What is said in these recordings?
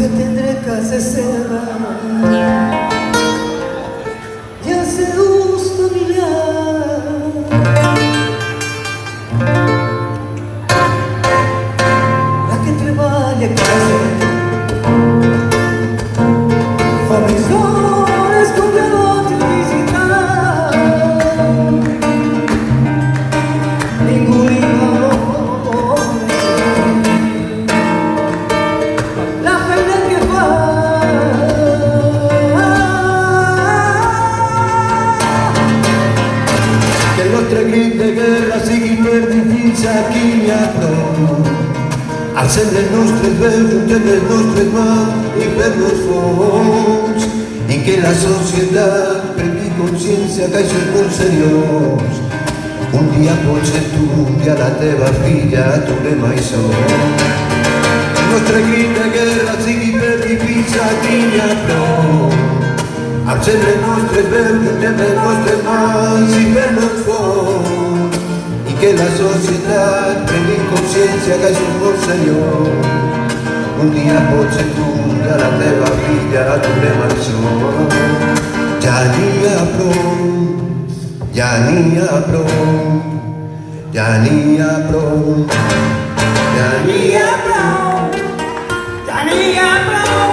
que tendré casa seva y hace uns familiar. La que treballa a casa fa més hores que un rellotge visitar. Ningú li valora la feina que fa. Que el nostre crit de guerra sigui per dir fins aquí n'hi ha prou. Alcem les nostres veus, juntem les nostres mans i fem-nos forts. En que la societat prengui consciència que això és molt seriós. Un dia pot ser tu, un dia la teva filla, tornem a això. El nostre crit de guerra sigui per dir fins aquí n'hi ha prou. Alcem les nostres veus, juntem les nostres mans i fem-nos forts. I que la societat prengui consciència que això és molt seriós. Un dia pot ser tu, un dia la teva filla, tornem a això. Ja n'hi ha prou, ja n'hi ha prou, ja n'hi ha prou, ja n'hi ha prou, Ja n'hi ha prou,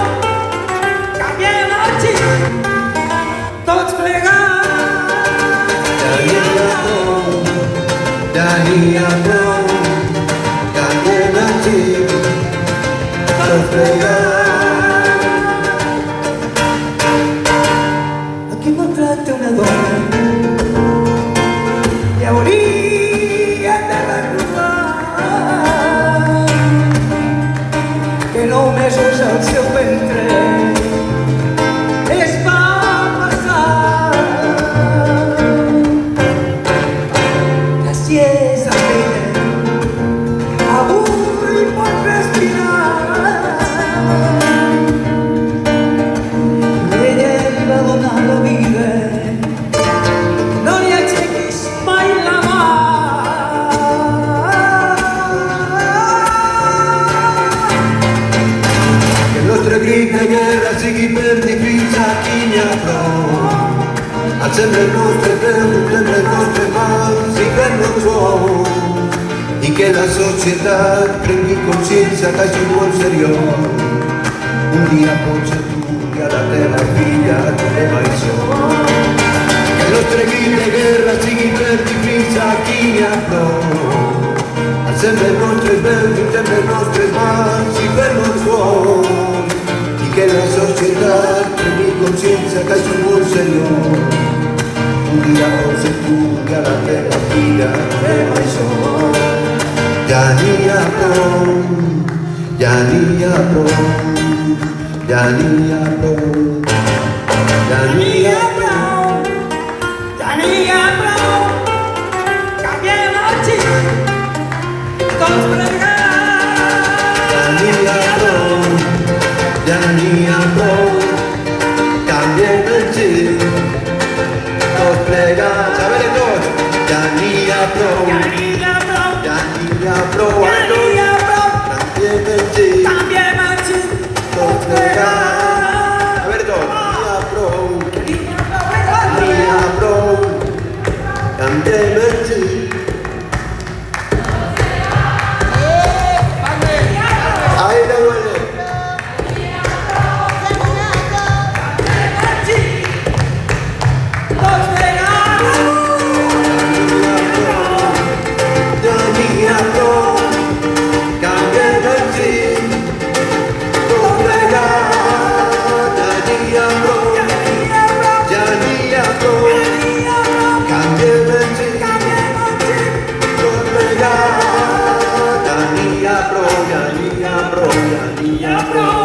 canviem el xip, tots plegats. ja n'hi ha prou, ja n'hi ha prou, canviem el xip, tots plegats. A qui maltracta una dona li hauria de recordar que 9 mesos al seu ventre es va passar. Gràcies a ella avui pot respirar. Ella li va donar la vida, no li aixequis mai la mà. Que el nostre crit de guerra sigui per dir fins aquí n'hi ha prou. Alcem les nostres veus, juntem les nostres mans i fem-nos forts. I que la societat prengui consciència que això és molt seriós. Un dia pot ser tu, un dia la teva filla, tornem a això. Que el nostre crit de guerra sigui per dir fins aquí n'hi ha prou. Alcem les nostres veus, juntem les nostres mans i fem-nos forts. I que la societat prengui consciència que això és molt seriós. Un dia pot ser tu, un dia la teva filla, tornem a això. Ja n'hi ha prou, ja n'hi ha prou, ja n'hi ha prou, ja n'hi ha prou. Ja n'hi ha prou, canviem el xip, tots plegats. Ja n'hi ha prou, ja n'hi ha prou, canviem el xip, tots plegats, a veure tots. Ja n'hi ha prou, Ja n'hi ha prou, ja n'hi ha prou, ja n'hi ha prou, canviem el xip, canviem el xip, tots plegats. A veure tots, n'hi ha prou, n'hi ha prou, canviem el xip. Ahí te duele. tots plegats. Ja n'hi ha prou, canviem el xip, tots plegats. Ja n'hi ha prou, ja n'hi ha prou, canviem el xip, tots plegats. Ja n'hi ha prou, ja n'hi ha prou, ja n'hi ha prou.